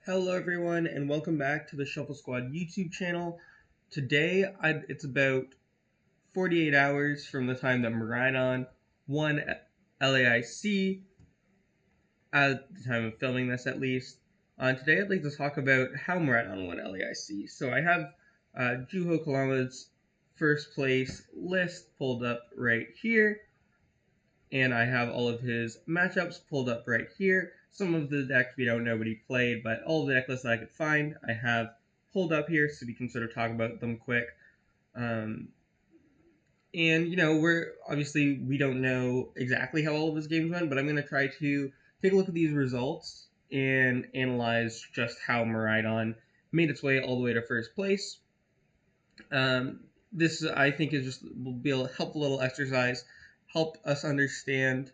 Hello everyone and welcome back to the Shuffle Squad YouTube channel. Today it's about 48 hours from the time that Miraidon won LAIC, at the time of filming this at least. Today I'd like to talk about how Miraidon won LAIC. So I have Juho Kallama's first place list pulled up right here, and I have all of his matchups pulled up right here. Some of the decks we don't know what he played, but all of the deck lists that I could find I have pulled up here so we can sort of talk about them quick. And you know, we don't know exactly how all of his games went, but I'm going to try to take a look at these results and analyze just how Miraidon made its way all the way to first place. This I think will be a helpful little exercise, help us understand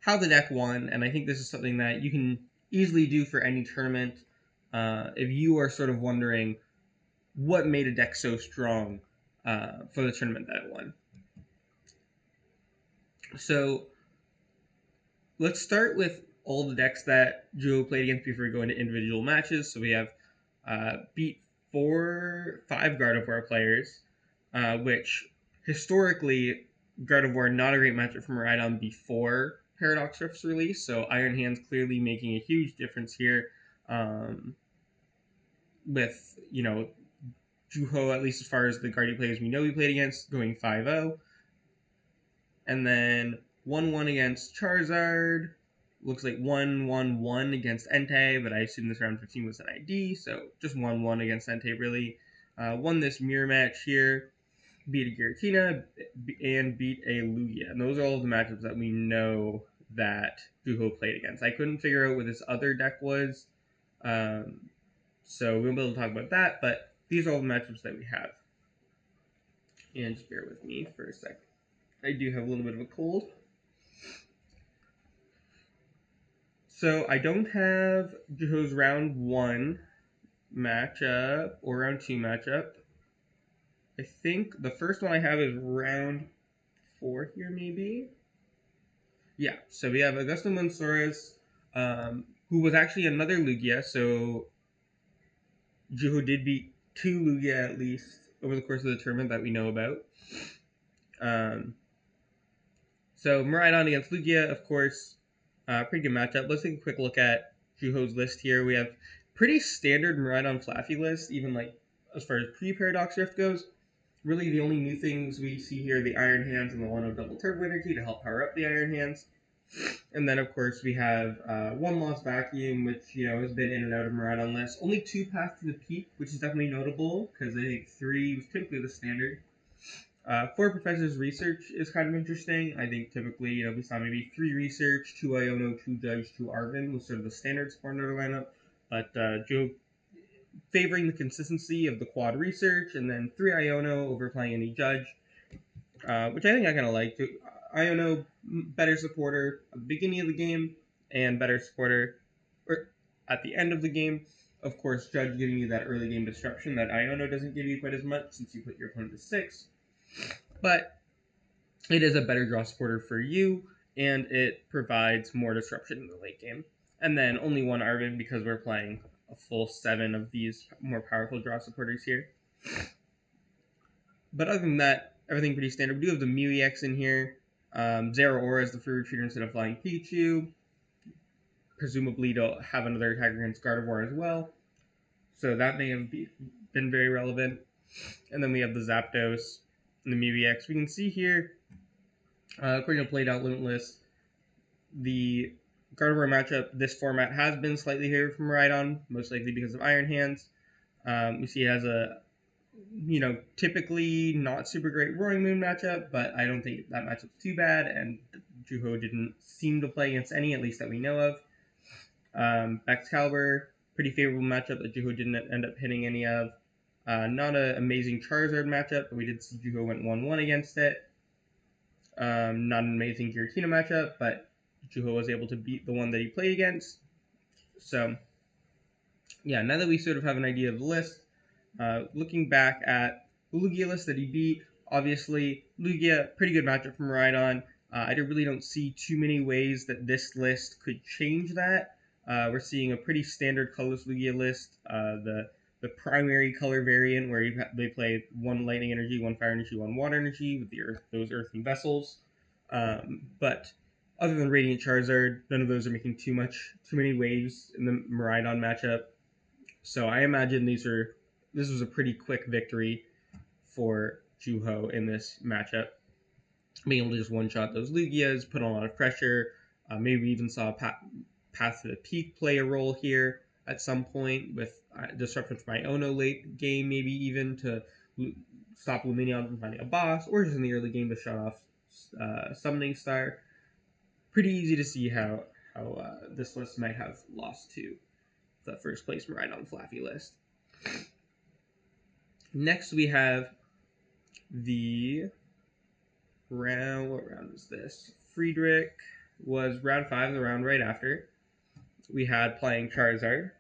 how the deck won, and I think this is something that you can easily do for any tournament if you are sort of wondering what made a deck so strong for the tournament that it won. So let's start with all the decks that Juho played against before we go into individual matches. So we have beat 5 Gardevoir players, which historically Gardevoir not a great matchup for Miraidon before Paradox Rift's release, so Iron Hands clearly making a huge difference here. With, you know, Juho, at least as far as the Guardy players we know he played against, going 5-0. And then 1-1 against Charizard. Looks like 1-1-1 against Entei, but I assume this round 15 was an ID, so just 1-1 against Entei, really. Won this mirror match here, beat a Giratina, and beat a Lugia. And those are all of the matchups that we know that Juho played against. I couldn't figure out what this other deck was, so we won't be able to talk about that, but these are all the matchups that we have. And just bear with me for a second. I do have a little bit of a cold. So I don't have Juho's round 1 matchup or round 2 matchup. I think the first one I have is round 4 here, maybe. Yeah, so we have Augusto Mansoras, who was actually another Lugia, so Juho did beat 2 Lugia at least over the course of the tournament that we know about. So Miraidon against Lugia, of course, pretty good matchup. Let's take a quick look at Juho's list here. We have pretty standard Miraidon Flaaffy list, even like as far as pre-Paradox Rift goes. Really, the only new things we see here are the Iron Hands and the 1-0 double turbo energy to help power up the Iron Hands. And then, of course, we have 1 Lost Vacuum, which, you know, has been in and out of Miraidon lists. Only 2 Path to the Peak, which is definitely notable, because I think 3 was typically the standard. 4 Professor's Research is kind of interesting. I think typically, you know, we saw maybe 3 Research, 2 Iono, 2 Judge, 2 Arven was sort of the standard Sporner lineup. But Joe favoring the consistency of the quad Research, and then 3 Iono over playing any Judge, which I think I kind of like. Iono, better supporter at the beginning of the game, and better supporter at the end of the game. Of course, Judge giving you that early game disruption that Iono doesn't give you quite as much since you put your opponent to 6. But it is a better draw supporter for you, and it provides more disruption in the late game. And then only 1 Arven because we're playing a full 7 of these more powerful draw supporters here. But other than that, everything pretty standard. We do have the Mew EX in here. Zeraora is the free retreater instead of Flying Pikachu. Presumably to have another attacker against Gardevoir as well. So that may have been very relevant. And then we have the Zapdos and the Mew EX. We can see here, according to Played Out Limitless, the Gardevoir matchup, this format has been slightly favored from Miraidon, most likely because of Iron Hands. We see it has a, you know, typically not super great Roaring Moon matchup, but I don't think that matchup's too bad, and Juho didn't seem to play against any, at least that we know of. Excalibur, pretty favorable matchup that Juho didn't end up hitting any of. Not an amazing Charizard matchup, but we did see Juho went 1-1 against it. Not an amazing Giratina matchup, but Juho was able to beat the one that he played against. So, yeah, now that we sort of have an idea of the list, looking back at the Lugia list that he beat, obviously, Lugia, pretty good matchup from Miraidon. I really don't see too many ways that this list could change that. we're seeing a pretty standard colorless Lugia list. The primary color variant where they play 1 lightning energy, 1 fire energy, 1 water energy with those earthen vessels. But other than Radiant Charizard, none of those are making too many waves in the Miraidon matchup. So I imagine this was a pretty quick victory for Juho in this matchup. Being able to just one-shot those Lugias, put on a lot of pressure. Maybe we even saw Path to the Peak play a role here at some point with disruption from Iono late game, maybe even to stop Lumineon from finding a boss, or just in the early game to shut off Summoning Star. Pretty easy to see how this list might have lost to the first place Miraidon Flaaffy list. Next we have the round. What round is this? Friedrich was round 5, the round right after. We had playing Charizard.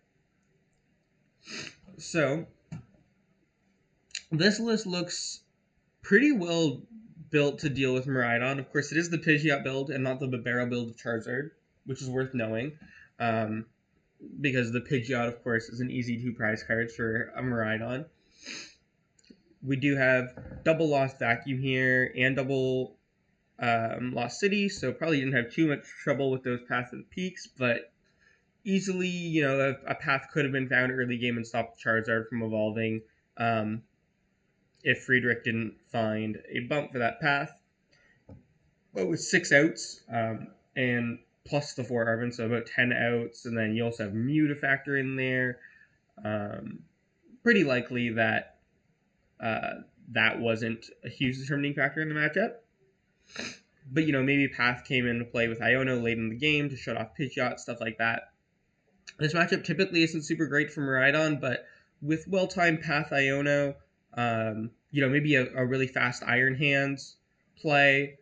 So this list looks pretty well built to deal with Miraidon. Of course, it is the Pidgeot build and not the Babero build of Charizard, which is worth knowing. Because the Pidgeot, of course, is an easy 2 prize cards for a Miraidon. We do have double Lost Vacuum here and double Lost City, so probably didn't have too much trouble with those Paths of the Peaks, but easily, a path could have been found early game and stopped Charizard from evolving if Friedrich didn't find a bump for that path. But with 6 outs and plus the 4 Arven, so about 10 outs, and then you also have Mew to factor in there. Pretty likely that that wasn't a huge determining factor in the matchup. But, maybe Path came into play with Iono late in the game to shut off Pidgeot, stuff like that. This matchup typically isn't super great for Miraidon, but with well-timed Path Iono, maybe a really fast Iron Hands play,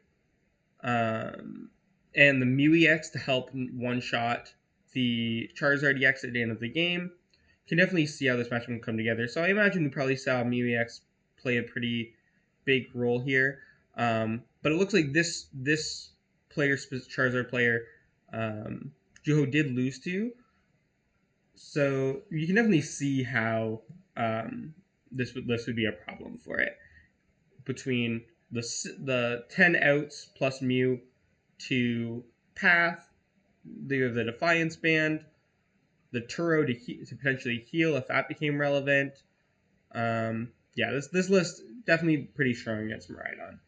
and the Mew EX to help one-shot the Charizard EX at the end of the game, can definitely see how this matchup can come together. So I imagine we probably saw Mew EX play a pretty big role here. But it looks like this Charizard player, Juho did lose to. So you can definitely see how this would be a problem for it. Between the 10 outs plus Mew to Path, the Defiance Band, the Turo to potentially heal if that became relevant. This list definitely pretty strong against Miraidon.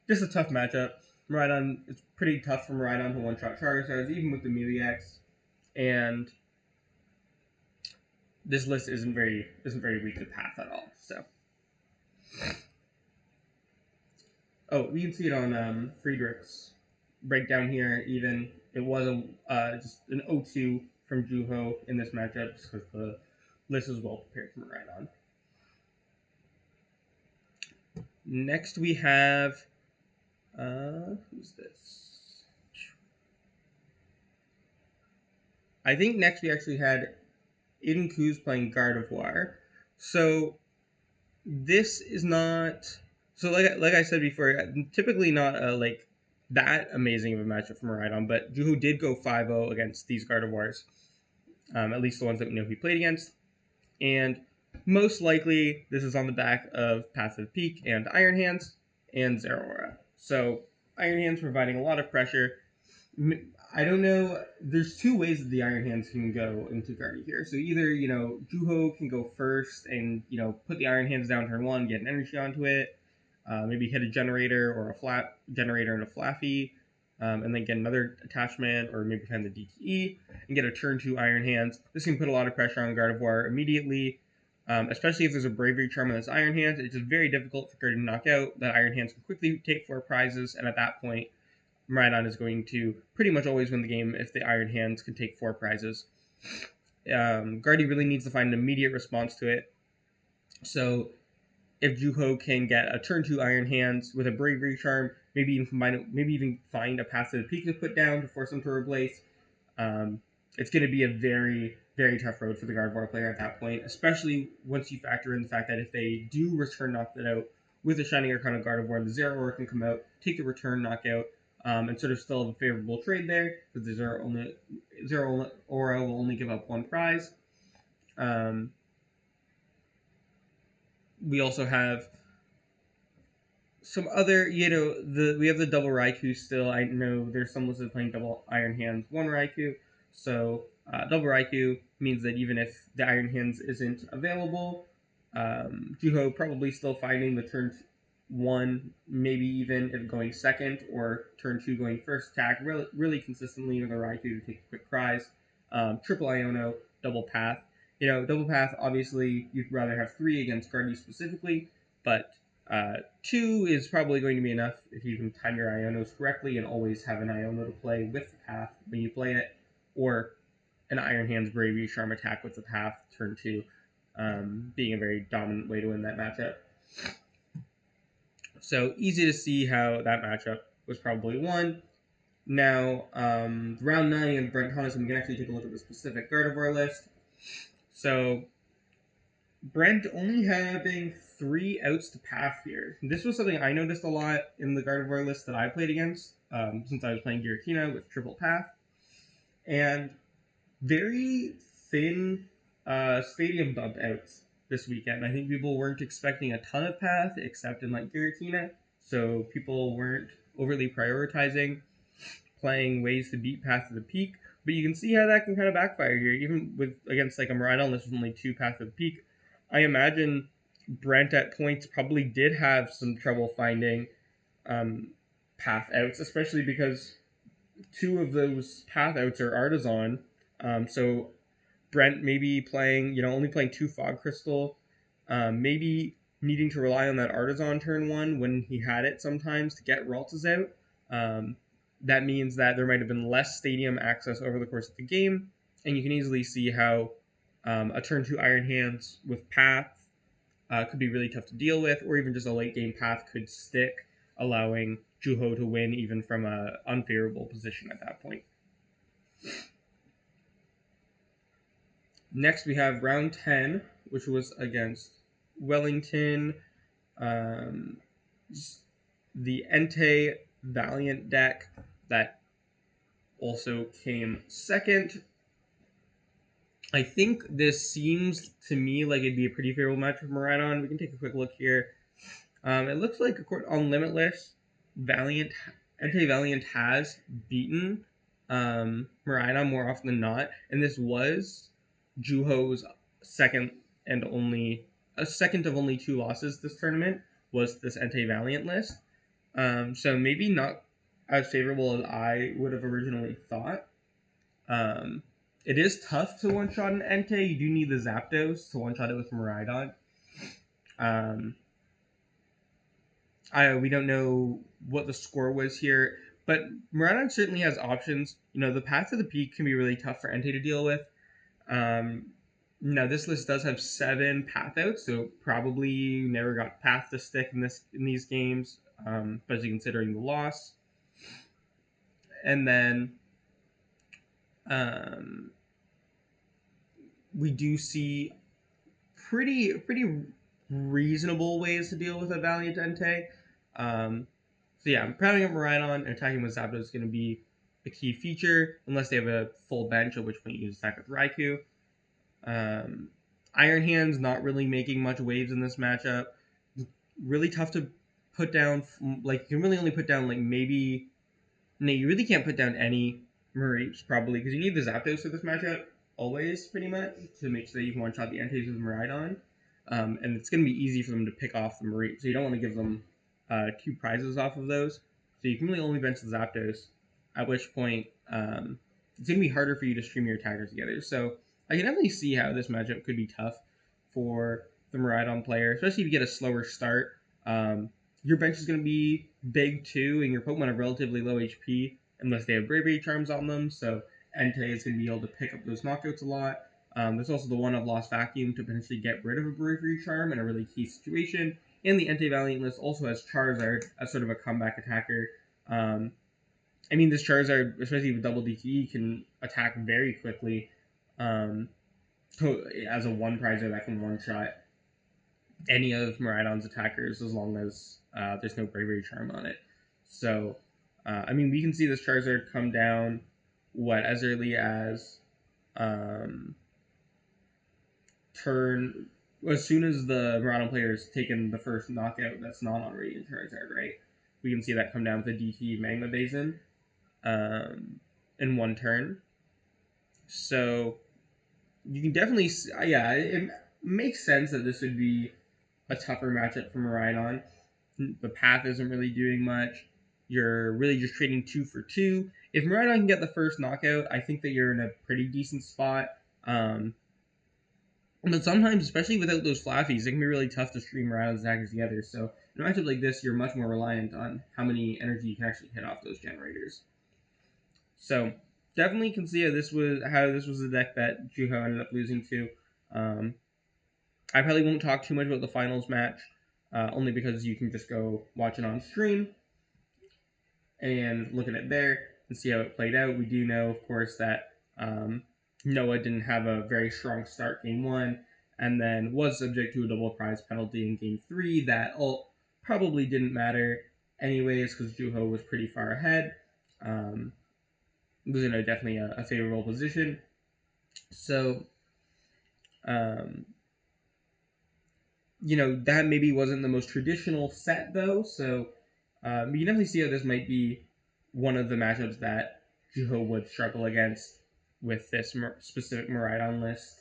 Just a tough matchup. Miraidon, it's pretty tough for Miraidon to one-shot Charizards, even with the Mew EX. And this list isn't very weak to Path at all. So, we can see it on Friedrich's breakdown here. Even it was just an 0-2 from Juho in this matchup, just because the list is well prepared for Miraidon. Next we have who's this? I think next we actually had Inkoo's playing Gardevoir. So this is not like I said before, typically not that amazing of a matchup for Miraidon, but Juho did go 5-0 against these Gardevoirs, at least the ones that we know he played against, and most likely this is on the back of Path of the Peak and Iron Hands and Zeraora. So Iron Hands providing a lot of pressure. I don't know. There's 2 ways that the Iron Hands can go into Guardy here. So either, Juho can go first and, put the Iron Hands down turn 1, get an energy onto it, maybe hit a generator or a flat generator and a Flaaffy, and then get another attachment or maybe find the DTE and get a turn 2 Iron Hands. This can put a lot of pressure on Gardevoir immediately, especially if there's a Bravery Charm on this Iron Hands. It's just very difficult for Guardy to knock out. That Iron Hands can quickly take 4 prizes, and at that point, Miraidon is going to pretty much always win the game if the Iron Hands can take 4 prizes. Guardy really needs to find an immediate response to it. So if Juho can get a turn 2 Iron Hands with a Bravery Charm, maybe even find a Path to the Peak to put down to force them to replace, it's going to be a very, very tough road for the Gardevoir player at that point, especially once you factor in the fact that if they do return knock it out with a Shining Arcana Gardevoir, the Zeraora can come out, take the return knockout, and sort of still have a favorable trade there, because the Zeraora will only give up one prize. We also have some other, we have the double Raikou still. I know there's some listed playing double Iron Hands, one Raikou. So double Raikou means that even if the Iron Hands isn't available, Juho probably still finding the turn 1, maybe even if going second, or turn 2 going first attack, really consistently with a Raikou to take a quick prize. Triple Iono, double Path. Double Path, obviously, you'd rather have 3 against Guardy specifically, but 2 is probably going to be enough if you can time your Ionos correctly and always have an Iono to play with the Path when you play it, or an Iron Hands Bravery Charm attack with the Path turn 2, being a very dominant way to win that matchup. So easy to see how that matchup was probably won. Now, round 9 and Brent Thomas, we can actually take a look at the specific Gardevoir list. So Brent only having 3 outs to Path here. This was something I noticed a lot in the Gardevoir list that I played against, since I was playing Giratina with triple Path. And very thin stadium bump outs this weekend. I think people weren't expecting a ton of Path, except in like Giratina, so people weren't overly prioritizing playing ways to beat Path to the Peak. But you can see how that can kind of backfire here, even with against like a Miraidon list with only 2 Path to the Peak. I imagine Brent at points probably did have some trouble finding Path outs, especially because 2 of those Path outs are Artisan. So Brent maybe playing, only playing 2 Fog Crystal, maybe needing to rely on that Artisan turn 1 when he had it sometimes to get Raltas out. That means that there might have been less stadium access over the course of the game, and you can easily see how a turn 2 Iron Hands with Path could be really tough to deal with, or even just a late game Path could stick, allowing Juho to win even from an unfavorable position at that point. Next, we have round 10, which was against Wellington. The Entei Valiant deck that also came second. I think this seems to me like it'd be a pretty favorable match for Miraidon. We can take a quick look here. It looks like on Limitless, Entei Valiant has beaten Miraidon more often than not, and this was Juho's second of only 2 losses this tournament was this Entei Valiant list. So maybe not as favorable as I would have originally thought. It is tough to one-shot an Entei. You do need the Zapdos to one-shot it with Miraidon. We don't know what the score was here, but Miraidon certainly has options. The Path to the Peak can be really tough for Entei to deal with. Now this list does have 7 Path outs, so probably never got Path to stick in these games, especially considering the loss. And then we do see pretty reasonable ways to deal with a Valiant Entei. So yeah, I'm crowding up Miraidon and attacking with Zapdos is going to be a key feature, unless they have a full bench, at which point you just attack with Raikou. Iron Hands not really making much waves in this matchup. Really tough to put down. Like, you can really only put down maybe. No, you really can't put down any Mareeps probably, because you need the Zapdos for this matchup always, pretty much, to make sure that you can one-shot the Enteis with Miraidon. And it's going to be easy for them to pick off the Mareep, so you don't want to give them 2 prizes off of those. So you can really only bench the Zapdos, at which point it's going to be harder for you to stream your attackers together. So I can definitely see how this matchup could be tough for the Miraidon player, especially if you get a slower start. Your bench is going to be big too, and your Pokemon have relatively low HP unless they have Bravery Charms on them, so Entei is going to be able to pick up those knockouts a lot. There's also the one of Lost Vacuum to potentially get rid of a Bravery Charm in a really key situation. And the Entei Valiant list also has Charizard as sort of a comeback attacker. This Charizard, especially with double DTE, can attack very quickly as a 1-prizer that can one-shot any of Miraidon's attackers as long as there's no Bravery Charm on it. So I mean, we can see this Charizard come down, as early as turn, as soon as the Miraidon player has taken the first knockout that's not on Radiant Charizard, right? We can see that come down with the DT Magma Basin in one turn. So you can definitely, yeah, it makes sense that this would be a tougher matchup for Miraidon. The path isn't really doing much. You're really just trading 2 for 2. If Miraidon can get the first knockout, I think that you're in a pretty decent spot. But sometimes, especially without those Flaaffies, it can be really tough to stream Miraidon's attackers together. So in a matchup like this, you're much more reliant on how many energy you can actually hit off those generators. So definitely can see how this was a deck that Juho ended up losing to. I probably won't talk too much about the finals match, only because you can just go watch it on stream and look at it there and see how it played out. We do know, of course, that Noah didn't have a very strong start game 1, and then was subject to a double prize penalty in game 3 that probably didn't matter anyways because Juho was pretty far ahead. Was in definitely a favorable position. So, that maybe wasn't the most traditional set though. So you can definitely see how this might be one of the matchups that Juho would struggle against with this specific Miraidon list.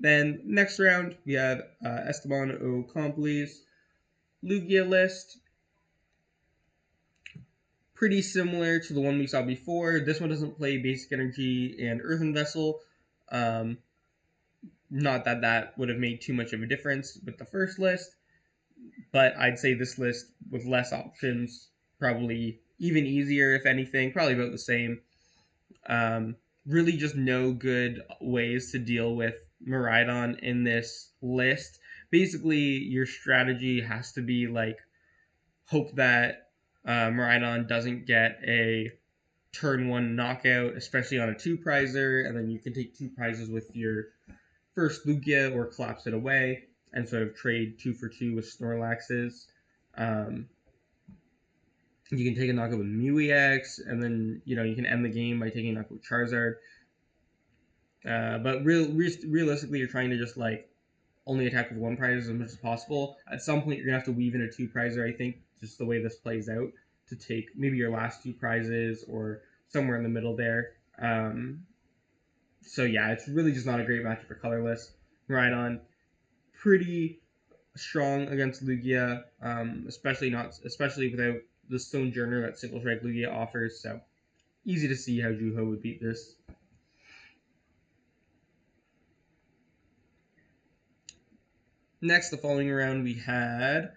Then next round we have Esteban O'Comply's Lugia list. Pretty similar to the one we saw before. This one doesn't play Basic Energy and Earthen Vessel. Not that that would have made too much of a difference with the first list, but I'd say this list with less options, probably even easier, if anything, probably about the same. Really just no good ways to deal with Miraidon in this list. Basically, your strategy has to be like hope that Miraidon doesn't get a turn 1 knockout, especially on a 2-prizer, and then you can take 2 prizes with your first Lugia or collapse it away and sort of trade 2 for 2 with Snorlaxes. You can take a knockout with Mew EX, and then you can end the game by taking a knockout with Charizard. But realistically, you're trying to just like only attack with 1 prize as much as possible. At some point, you're gonna have to weave in a 2-prizer. I think just the way this plays out to take maybe your last 2 prizes or somewhere in the middle there. So yeah, it's really just not a great matchup for colorless. Miraidon pretty strong against Lugia, especially without the Sojourner that Single Strike Lugia offers. So easy to see how Juho would beat this. Next, the following round, we had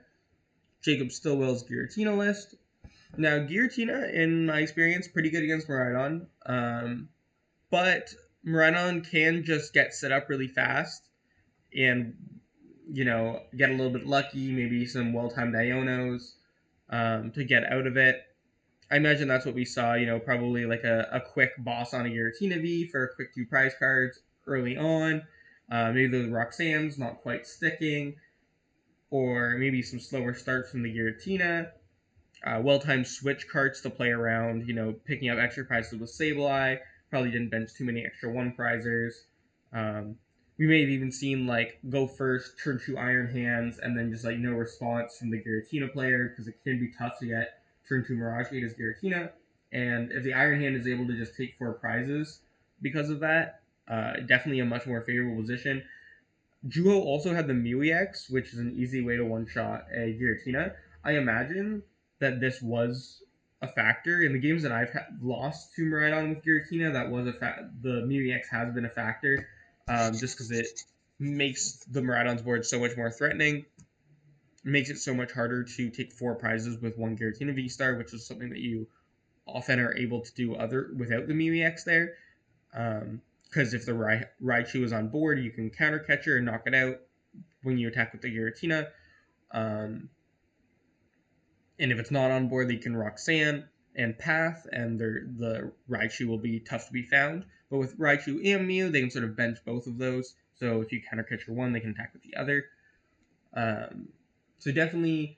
Jacob Stillwell's Giratina list. Now, Giratina, in my experience, pretty good against Miraidon, but Miraidon can just get set up really fast and, get a little bit lucky, maybe some well-timed Ionos to get out of it. I imagine that's what we saw, probably like a quick boss on a Giratina V for a quick 2 prize cards early on. Maybe those Roxanne's not quite sticking, or maybe some slower starts from the Giratina. Well-timed switch cards to play around, picking up extra prizes with Sableye. Probably didn't bench too many extra 1-prizers. We may have even seen like go first, turn 2 Iron Hands, and then just like no response from the Giratina player because it can be tough to get turn 2 Mirage Gate as Giratina. And if the Iron Hand is able to just take 4 prizes because of that, definitely a much more favorable position. Juho also had the Mew EX, which is an easy way to one-shot a Giratina. I imagine that this was a factor in the games that I've lost to Miraidon with Giratina. That was the Mew EX has been a factor, just because it makes the Miraidon's board so much more threatening. It makes it so much harder to take 4 prizes with 1 Giratina V-Star, which is something that you often are able to do without the Mew EX there. Because if the Raichu is on board, you can counter catcher and knock it out when you attack with the Giratina. And if it's not on board, they can Roxanne and Path, and the Raichu will be tough to be found. But with Raichu and Mew, they can sort of bench both of those. So if you counter catcher one, they can attack with the other. So definitely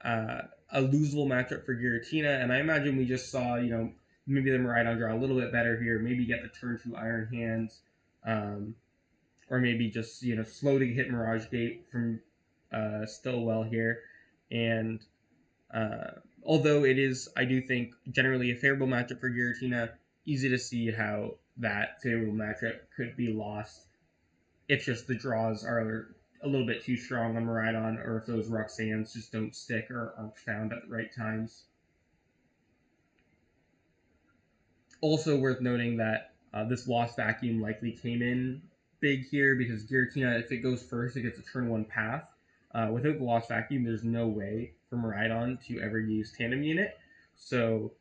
a losable matchup for Giratina, and I imagine we just saw, you know, maybe the Miraidon draw a little bit better here, maybe get the turn 2 Iron Hands, or maybe just, you know, slow to hit Mirage Gate from Stillwell here. And although it is, I do think, generally a favorable matchup for Giratina, easy to see how that favorable matchup could be lost if just the draws are a little bit too strong on Miraidon, or if those Roxannes just don't stick or aren't found at the right times. Also worth noting that this Lost Vacuum likely came in big here, because Giratina, if it goes first, it gets a turn 1 path. Without the Lost Vacuum, there's no way for Miraidon to ever use Tandem Unit. So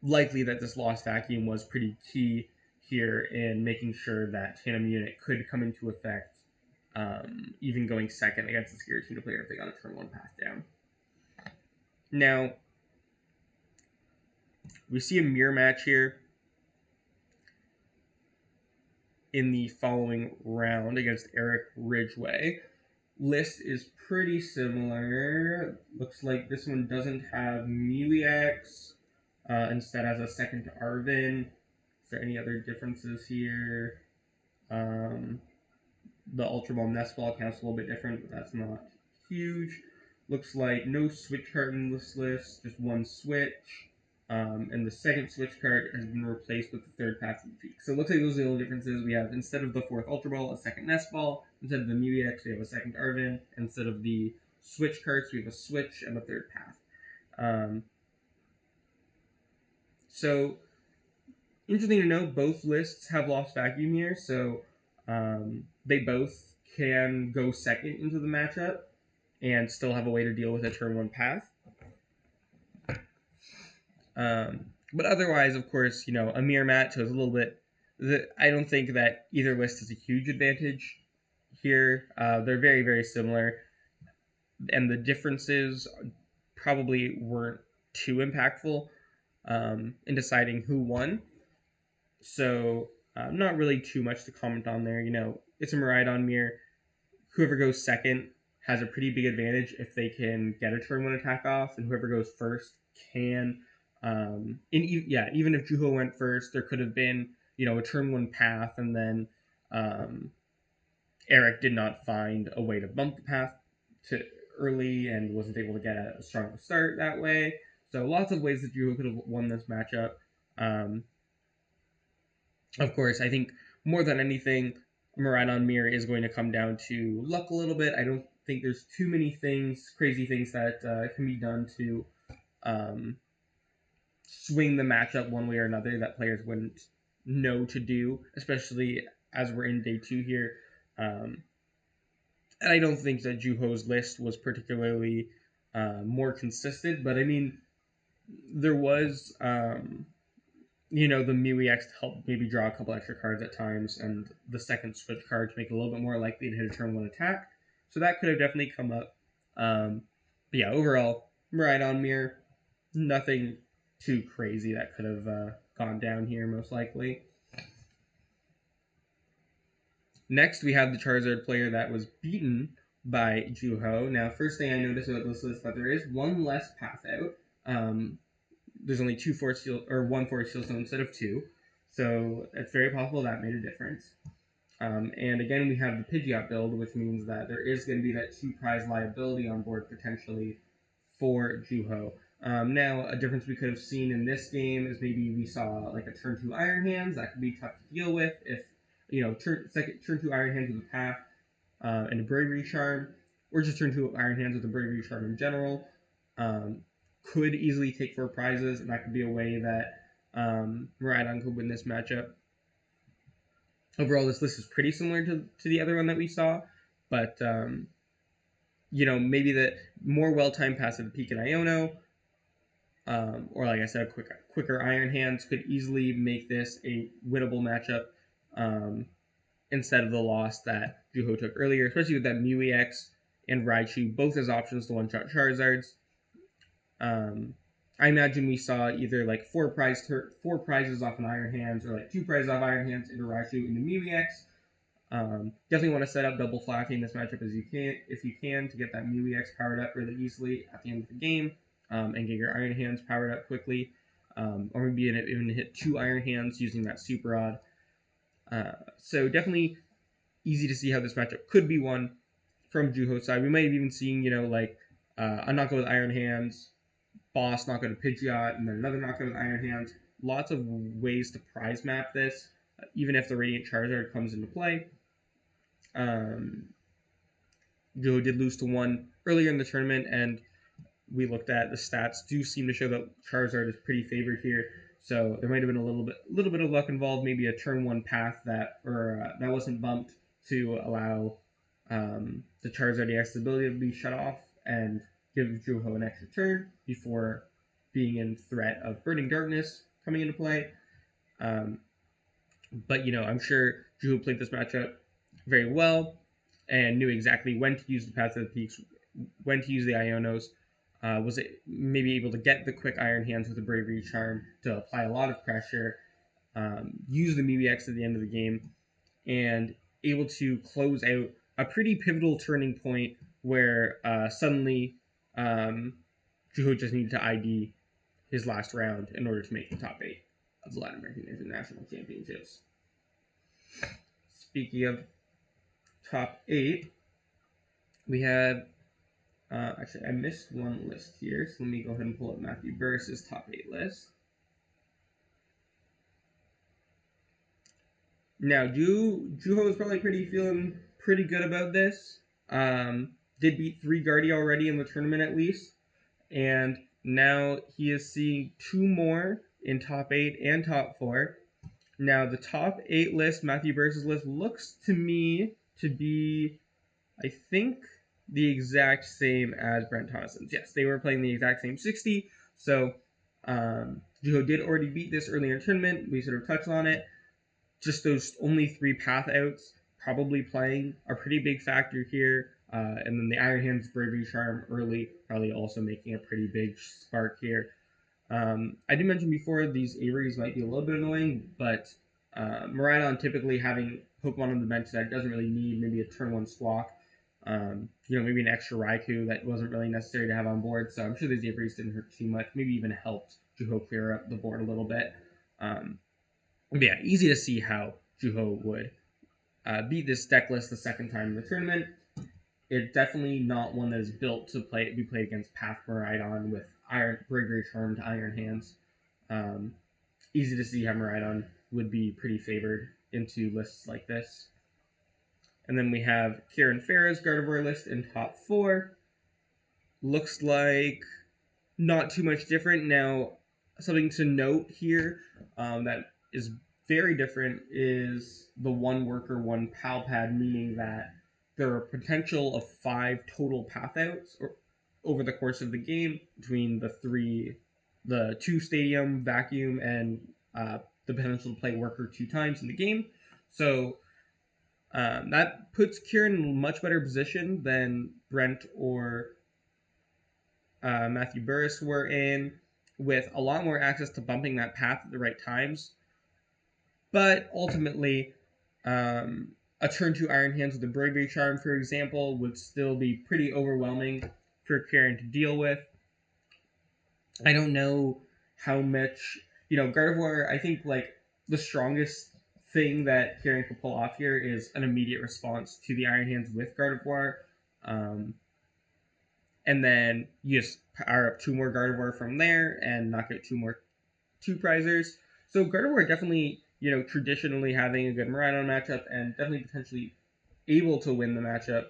likely that this Lost Vacuum was pretty key here in making sure that Tandem Unit could come into effect, even going second against this Giratina player if they got a turn 1 path down. Now, we see a mirror match here in the following round against Eric Ridgway. List is pretty similar. Looks like this one doesn't have MeWeX, instead has a second to Arven. Is there any other differences here? The Ultra Ball Nest Ball counts a little bit different, but that's not huge. Looks like no switch card in this list, just one switch. And the second switch card has been replaced with the third path of the peak. So it looks like those are the only differences. We have, instead of the fourth Ultra Ball, a second Nest Ball. Instead of the MeWeX, we have a second Arven. Instead of the switch cards, we have a switch and a third path. So, interesting to know, both lists have Lost Vacuum here, so they both can go second into the matchup and still have a way to deal with a turn 1 path. But otherwise, of course, you know, a mirror match is a little bit. I don't think that either list has a huge advantage here. They're very, very similar, and the differences probably weren't too impactful in deciding who won. So, not really too much to comment on there. You know, it's a Miraidon mirror. Whoever goes second has a pretty big advantage if they can get a turn 1 attack off, and whoever goes first can. Even if Juho went first, there could have been, you know, a turn 1 path, and then Eric did not find a way to bump the path to early and wasn't able to get a strong start that way. So lots of ways that Juho could have won this matchup. Of course, I think more than anything, Miraidon mirror is going to come down to luck a little bit. I don't think there's too many crazy things that can be done to swing the matchup one way or another that players wouldn't know to do, especially as we're in day 2 here. And I don't think that Juho's list was particularly more consistent, but I mean, there was, you know, the MeWeX to help maybe draw a couple extra cards at times, and the second switch card to make it a little bit more likely to hit a turn 1 attack. So that could have definitely come up. But yeah, overall, Miraidon mirror, nothing too crazy that could have gone down here, most likely. Next, we have the Charizard player that was beaten by Juho. Now, first thing I noticed about this list is that there is one less path out. There's only one Forest Seal Stone instead of 2. So it's very possible that made a difference. And again, we have the Pidgeot build, which means that there is going to be that 2 prize liability on board potentially for Juho. Now, a difference we could have seen in this game is maybe we saw like a turn 2 Iron Hands. That could be tough to deal with if, you know, turn 2 Iron Hands with a path and a Bravery Charm, or just turn 2 Iron Hands with a Bravery Charm in general. Could easily take 4 prizes, and that could be a way that Miraidon could win this matchup. Overall, this list is pretty similar to the other one that we saw, but you know, maybe the more well-timed pass at the peak in Iono, or like I said, quicker Iron Hands could easily make this a winnable matchup instead of the loss that Juho took earlier, especially with that MeWeX and Raichu both as options to one-shot Charizards. I imagine we saw either like 4 prizes off an Iron Hands, or like 2 prizes off Iron Hands into Raichu into MeWeX. Definitely want to set up double Flaaffy in this matchup if you can, to get that Mew EX powered up really easily at the end of the game, and get your Iron Hands powered up quickly, or maybe even hit 2 Iron Hands using that Super Rod. So definitely easy to see how this matchup could be won from Juho's side. We might have even seen, a knockout with Iron Hands, boss knockout of Pidgeot, and then another knockout with Iron Hands. Lots of ways to prize map this, even if the Radiant Charizard comes into play. Juho did lose to 1 earlier in the tournament, and we looked at the stats do seem to show that Charizard is pretty favored here. So there might have been a little bit of luck involved, maybe a turn 1 path that wasn't bumped to allow the Charizard EX's ability to be shut off and give Juho an extra turn before being in threat of Burning Darkness coming into play. But I'm sure Juho played this matchup very well and knew exactly when to use the Path of the Peaks, when to use the Ionos. Was it maybe able to get the quick Iron Hands with the Bravery Charm to apply a lot of pressure, use the Mew EX at the end of the game, and able to close out a pretty pivotal turning point where suddenly Juho just needed to ID his last round in order to make the top 8 of the Latin American International Championships. Speaking of top 8, we had actually, I missed one list here, so let me go ahead and pull up Matthew Burris's top 8 list. Now, Juho is probably feeling pretty good about this. Did beat 3 Guardy already in the tournament at least, and now he is seeing 2 more in top 8 and top 4. Now, the top 8 list, Matthew Burris's list, looks to me to be, I think, the exact same as Brent Thomason's. Yes, they were playing the exact same 60. So Juho did already beat this earlier in the tournament. We sort of touched on it. Just those only 3 path outs probably playing a pretty big factor here. And then the Iron Hands Bravery Charm early probably also making a pretty big spark here. I did mention before these Averys might be a little bit annoying, but Miraidon typically having Pokemon on the bench that doesn't really need maybe a turn 1 Squawk. Maybe an extra Raikou that wasn't really necessary to have on board. So I'm sure these Averys didn't hurt too much. Maybe even helped Juho clear up the board a little bit. But yeah, easy to see how Juho would beat this deck list the second time in the tournament. It's definitely not one that is built to be played against Path Miraidon with Bravery Charm to Iron Hands. Easy to see how Miraidon would be pretty favored into lists like this. And then we have Kieran Farah's Gardevoir list in top 4. Looks like not too much different. Now, something to note here that is very different is the 1 worker, 1 pal pad, meaning that there are potential of 5 total path outs over the course of the game between the 2 stadium, vacuum, and the potential to play worker 2 times in the game. So that puts Kieran in a much better position than Brent or Matthew Burris were in, with a lot more access to bumping that path at the right times. But ultimately, a turn 2 Iron Hands with a Bravery Charm, for example, would still be pretty overwhelming for Kieran to deal with. I don't know how much, Gardevoir, I think, the strongest thing that Kieran can pull off here is an immediate response to the Iron Hands with Gardevoir. And then you just power up 2 more Gardevoir from there and knock out 2 more 2 prizers. So Gardevoir definitely, traditionally having a good Miraidon matchup and definitely potentially able to win the matchup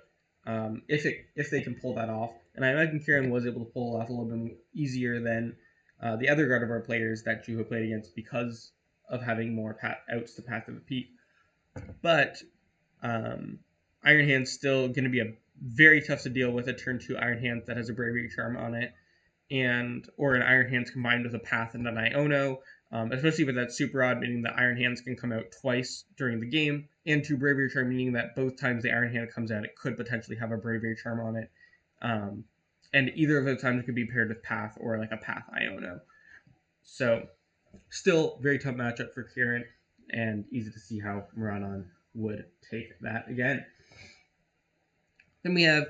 if they can pull that off. And I imagine Kieran was able to pull it off a little bit easier than the other Gardevoir players that Juho played against because of having more outs to Path of the Peak. But Iron Hand's still going to be a very tough to deal with a turn 2 Iron Hands that has a Bravery Charm on it, or an Iron Hands combined with a Path and an Iono, especially with that Super Rod, meaning that Iron Hands can come out twice during the game, and 2 Bravery Charm, meaning that both times the Iron Hand comes out, it could potentially have a Bravery Charm on it. And either of those times it could be paired with Path or like a Path Iono. So, still very tough matchup for Kieran, and easy to see how Miraidon would take that again. Then we have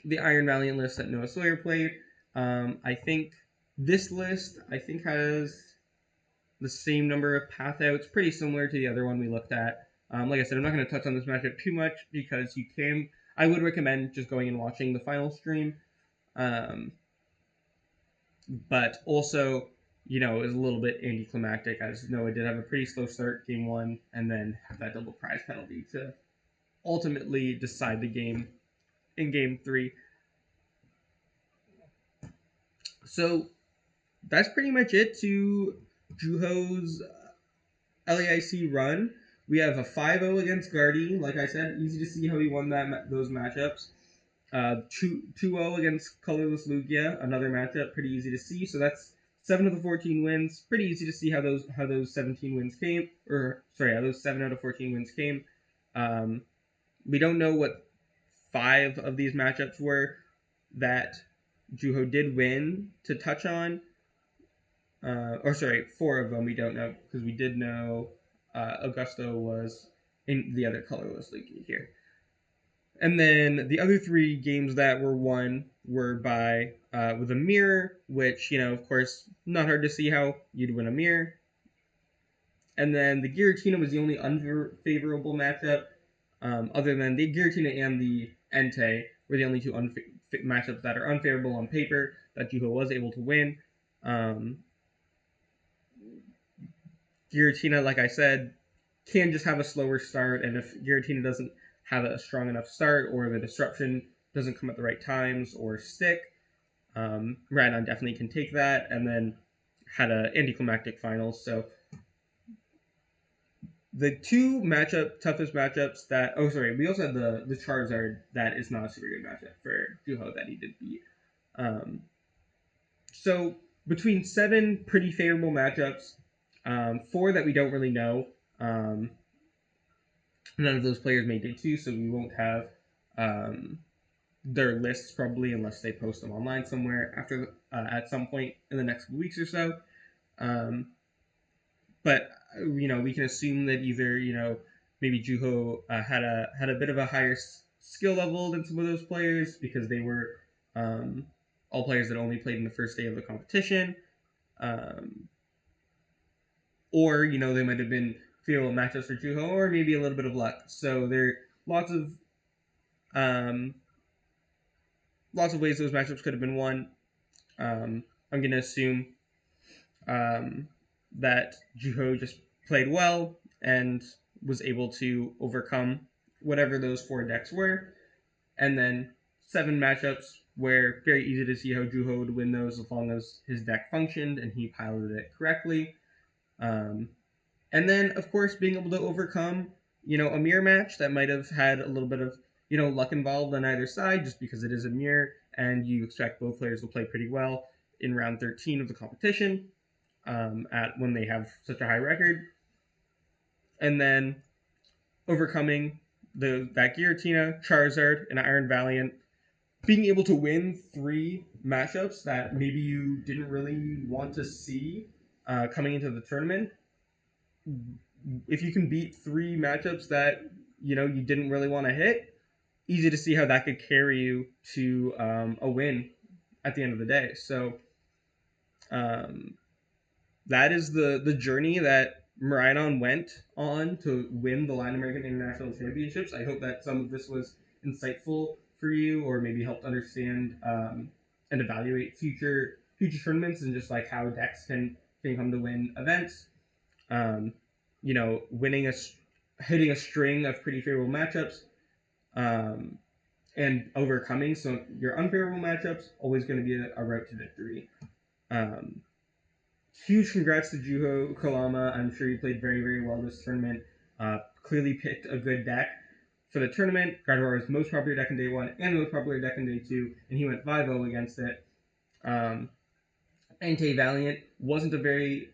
the Iron Valiant list that Noah Sawyer played. I think this list, has the same number of path outs, pretty similar to the other one we looked at. Like I said, I'm not going to touch on this matchup too much because I would recommend just going and watching the final stream. But also, it was a little bit anticlimactic, as Noah did have a pretty slow start game 1 and then have that double prize penalty to ultimately decide the game in game 3. So that's pretty much it to Juho's LAIC run. We have a 5-0 against Guardy. Like I said, easy to see how he won those matchups. 2-0 against Colorless Lugia, another matchup, pretty easy to see. So that's 7 of the 14 wins. Pretty easy to see how those 17 wins came, how those 7 out of 14 wins came. We don't know what 5 of these matchups were that Juho did win to touch on. 4 of them we don't know, because we did know Augusto was in the other colorless league here. And then the other 3 games that were won were by with a mirror, which, of course, not hard to see how you'd win a mirror. And then the Giratina was the only unfavorable matchup, other than the Giratina and the Entei were the only 2 matchups that are unfavorable on paper that Juho was able to win. Giratina, like I said, can just have a slower start, and if Giratina doesn't have a strong enough start, or the disruption doesn't come at the right times or stick, Miraidon definitely can take that, and then had an anticlimactic finals. So the 2 toughest matchups we also had the Charizard that is not a super good matchup for Juho that he did beat. So between 7 pretty favorable matchups, 4 that we don't really know. None of those players made day 2, so we won't have their lists probably unless they post them online somewhere after at some point in the next weeks or so. But we can assume that either maybe Juho had a bit of a higher skill level than some of those players, because they were all players that only played in the first day of the competition. Or they might have been favorable matchups for Juho, or maybe a little bit of luck. So there are lots of ways those matchups could have been won. I'm going to assume that Juho just played well and was able to overcome whatever those 4 decks were. And then 7 matchups where very easy to see how Juho would win those as long as his deck functioned and he piloted it correctly. And then, of course, being able to overcome, a mirror match that might have had a little bit of, luck involved on either side, just because it is a mirror and you expect both players to play pretty well in round 13 of the competition when they have such a high record. And then overcoming that Giratina, Charizard, and Iron Valiant, being able to win 3 matchups that maybe you didn't really want to see coming into the tournament. If you can beat 3 matchups that you didn't really want to hit, easy to see how that could carry you to a win at the end of the day. So that is the journey that Miraidon went on to win the Latin American International Championships. I hope that some of this was insightful for you, or maybe helped understand and evaluate future tournaments, and just like how decks can come to win events. Hitting a string of pretty favorable matchups, and overcoming some your unfavorable matchups, always going to be a route to victory. Huge congrats to Juho Kallama. I'm sure he played very, very well this tournament. Clearly picked a good deck for the tournament. Gardevoir's most popular deck in day 1 and the most popular deck in day 2, and he went 5-0 against it. Entei Valiant wasn't a very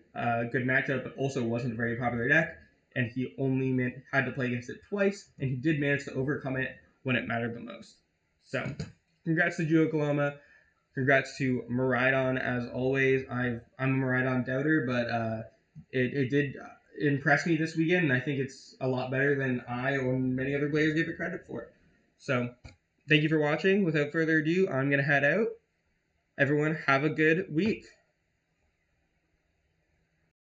good matchup, but also wasn't a very popular deck, and he only had to play against it twice, and he did manage to overcome it when it mattered the most. So, congrats to Juho Kallama. Congrats to Miraidon, as always. I'm a Miraidon doubter, but it impressed me this weekend, and I think it's a lot better than I or many other players give it credit for. So, thank you for watching. Without further ado, I'm going to head out. Everyone, have a good week.